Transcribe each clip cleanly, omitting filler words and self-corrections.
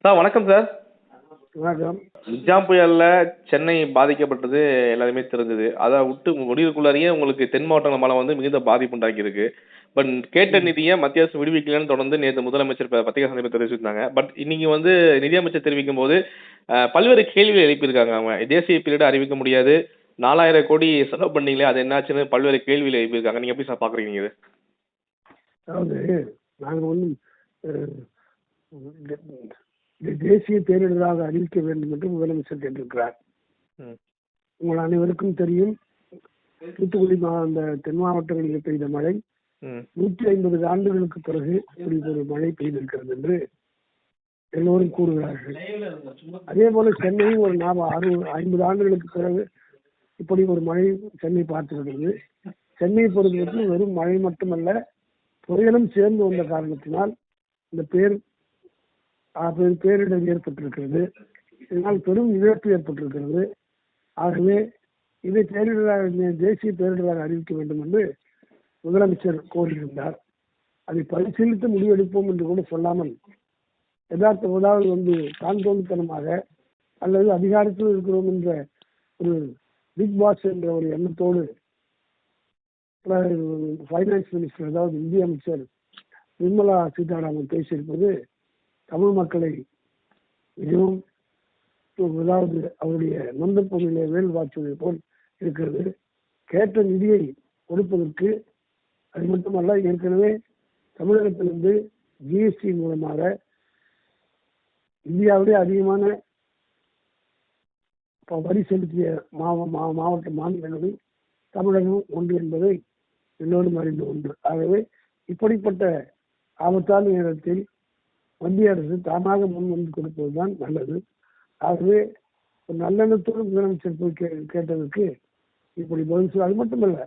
Sir வணக்கம் sir. வணக்கம். நிஜாம் புயல்ல சென்னை பாதிக்கப்பட்டது எல்லாருமே தெரிஞ்சது. அதை விட்டு முடிவுக்குள்ளாரியே உங்களுக்கு தென் மாவட்டங்கள் மழை வந்து மிகுந்த பாதிப்பு உண்டாக்கியிருக்கு. பட் கேட்ட நிதியை மத்திய அரசு விடுவிக்கலன்னு தொடர்ந்து நேற்று முதலமைச்சர் பத்திரிகை சந்திப்பில் தெரிவிச்சிருந்தாங்க. பட் இன்னைக்கு வந்து நிதியமைச்சர் தெரிவிக்கும் போது பல்வேறு கேள்விகள் எழுப்பியிருக்காங்க. அவங்க தேசிய பீரியட் அறிவிக்க முடியாது, 4000 கோடி செலவு பண்ணீங்களே அது என்னாச்சுன்னு பல்வேறு கேள்விகள் எழுப்பியிருக்காங்க. நீங்க எப்படி சார் பாக்குறீங்க இது? அதாவது நாங்கள் வந்து தேசிய பேரிடராக அறிவிக்க வேண்டும் என்று முதலமைச்சர் கேட்டிருக்கிறார். உங்கள் அனைவருக்கும் தெரியும், தூத்துக்குடி அந்த தென் மாவட்டங்களில் பெய்த மழை 150 ஆண்டுகளுக்கு பிறகு இப்படி ஒரு மழை பெய்திருக்கிறது என்று எல்லோரும் கூறுகிறார்கள். அதே போல சென்னையும் ஒரு 50 ஆண்டுகளுக்கு பிறகு இப்படி ஒரு மழை சென்னை பார்த்திருக்கிறது. சென்னையை பொறுத்தவரைக்கும் வெறும் மழை மட்டுமல்ல, புயலும் சேர்ந்து வந்த காரணத்தினால் இந்த பேரிடர் ஏற்பட்டிருக்கிறது. இதனால் பெரும் இழப்பு ஏற்பட்டிருக்கிறது. ஆகவே இதை தேசிய பேரிடராக அறிவிக்க வேண்டும் என்று முதலமைச்சர் கோரியிருந்தார். அதை பரிசீலித்து முடிவெடுப்போம் என்று கூட சொல்லாமல் யதார்த்தம் வந்து தான்தோன்றித்தனமாக அல்லது அதிகாரத்தில் இருக்கிறோம் என்ற ஒரு பிக் பாஸ் என்ற ஒரு எண்ணத்தோடு ஃபைனான்ஸ் மினிஸ்டர், அதாவது நிதி அமைச்சர் நிர்மலா சீதாராமன் பேசியிருப்பது தமிழ் மக்களை மிகவும் அவருடைய நொந்த பொருளிலே வேல் வாச்சுவதை போல் இருக்கிறது. கேட்ட நிதியை கொடுப்பதற்கு அது மட்டுமல்ல, ஏற்கனவே தமிழகத்திலிருந்து ஜிஎஸ்டி மூலமாக இந்தியாவிலே அதிகமான வரி செலுத்திய மாவட்ட மாநிலங்களில் தமிழகம் ஒன்று என்பதை எல்லோரும் அறிந்த ஒன்று. ஆகவே இப்படிப்பட்ட ஆபத்தான நேரத்தில் மத்திய அரசு தாமாக முன் வந்து கொடுப்பதுதான் நல்லது. ஆகவே ஒரு நல்லெண்ணத்தோடு முதலமைச்சர் போய் கேட்டதற்கு இப்படி பதில் சொல்ல. அது மட்டுமல்ல,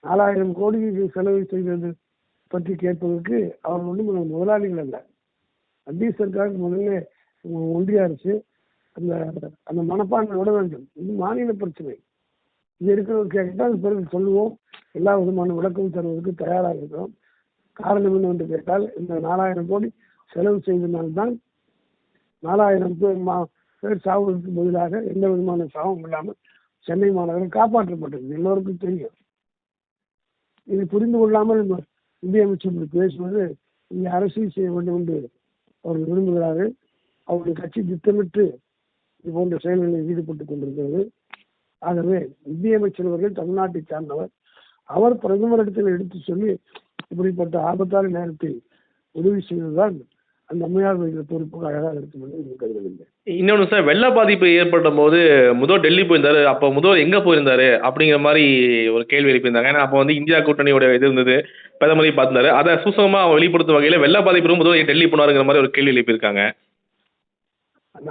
4000 கோடி செலவு செய்தது பற்றி கேட்பதற்கு அவர் ஒன்றும் முதலாளிகள் அல்ல. மத்திய சர்க்காருக்கு முதல்ல ஒன்றிய அரசு அந்த மனப்பான்மை விட வேண்டும். இது மாநில பிரச்சனை. இது இருக்கிறது கேட்டால் பிறகு சொல்லுவோம், எல்லா விதமான விளக்கமும் தருவதற்கு தயாராக இருக்கிறோம். காரணம் என்ன என்று கேட்டால், இந்த 4000 கோடி செலவு செய்தனால்தான் 4000 பேர் சாவுவதற்கு பதிலாக எந்த விதமான சாவும் இல்லாமல் சென்னை மாநகரம் காப்பாற்றப்பட்டது. எல்லோருக்கும் தெரியும். இதை புரிந்து கொள்ளாமல் நிதியமைச்சர் பேசுவது இங்கே அரசியல் செய்ய வேண்டும் என்று அவர்கள் விரும்புகிறார்கள். அவருடைய கட்சி திட்டமிட்டு இது போன்ற செயல்களில் ஈடுபட்டுக் கொண்டிருக்கிறது. ஆகவே நிதியமைச்சர் அவர்கள் தமிழ்நாட்டை சார்ந்தவர். அவர் பிரதமரிடத்தில் எடுத்து சொல்லி இப்படிப்பட்ட ஆபத்தான நேரத்தில் உதவி செய்வதுதான் அந்த அம்மையார் பொறுப்புக்கு அழகாக இருக்கும் என்று கருதவில்லை. இன்னொன்று சார், வெள்ள பாதிப்பு ஏற்பட்ட போது முதல் டெல்லி போயிருந்தாரு. அப்போ முதல் எங்க போயிருந்தாரு அப்படிங்கிற மாதிரி ஒரு கேள்வி எழுப்பியிருந்தாங்க. ஏன்னா அப்போ வந்து இந்தியா கூட்டணியோட இது இருந்தது, பிரதமரையும் பார்த்திருந்தாரு. அதை சுசமா வெளிப்படுத்தும் வகையில் வெள்ள பாதிப்பு முதல் டெல்லி போனாருங்கிற மாதிரி ஒரு கேள்வி எழுப்பியிருக்காங்க.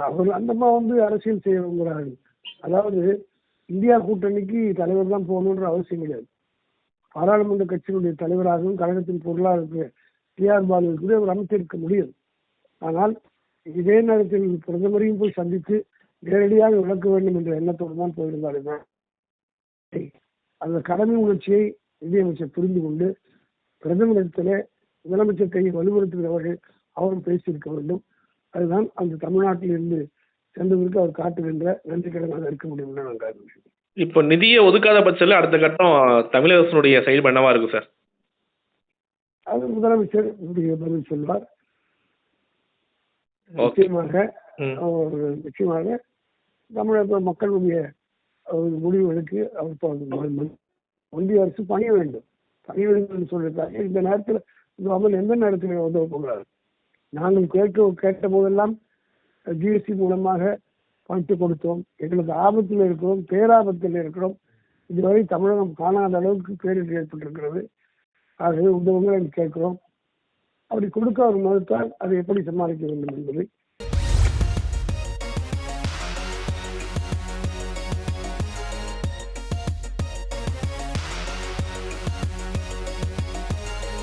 அவர் அந்தமா அரசியல் செய்யறார்கள். அதாவது இந்தியா கூட்டணிக்கு தலைவர் தான் போகணுன்ற அவசியம் கிடையாது. பாராளுமன்ற கட்சியினுடைய தலைவராகவும் கழகத்தின் பொருளாளருக்கு டிஆர் பாலுவை கூட அவர் அமைத்திருக்க முடியும். ஆனால் இதே நேரத்தில் பிரதமரையும் போய் சந்தித்து நேரடியாக விளக்க வேண்டும் என்ற எண்ணத்தோடு தான் போயிருந்தார்கள். அந்த கடமை உணர்ச்சியை நிதியமைச்சர் புரிந்து கொண்டு பிரதமரிடத்திலே முதலமைச்சர் கையை வலுப்படுத்துகிறவர்கள் அவரும் பேசியிருக்க வேண்டும். அதுதான் அந்த தமிழ்நாட்டில் இருந்து சென்றதற்கு அவர் காட்டுகின்ற நன்றி கடனாக இருக்க முடியும் என்று நான் கருதுகிறேன். இப்போ நிதியை ஒதுக்காத பட்சத்தில் அடுத்த கட்டம் தமிழக அரசுடைய செயல்பு என்னவா இருக்கும் சார்? அது முதலமைச்சர் பதில் சொல்வார். நிச்சயமாக தமிழக மக்களுடைய முடிவுகளுக்கு அவர் ஒன்றிய அரசு பணிய வேண்டும் என்று சொல்லியிருக்காங்க. இந்த நேரத்தில் எந்த நேரத்தில் உதவ போகிறார்? நாங்கள் கேட்ட போதெல்லாம் ஜிஎஸ்டி மூலமாக பணத்தை கொடுத்தோம். எங்களுக்கு ஆபத்தில் இருக்கிறோம், பேராபத்தில் இருக்கிறோம். இதுவரை தமிழகம் காணாத அளவுக்கு பேரிடர் ஏற்பட்டிருக்கிறது. ஆகவே உதவுங்கள் என்று கேட்கிறோம். அப்படி கொடுக்க அவர் மறுத்தால் அதை எப்படி சமாளிக்க வேண்டும் என்பதை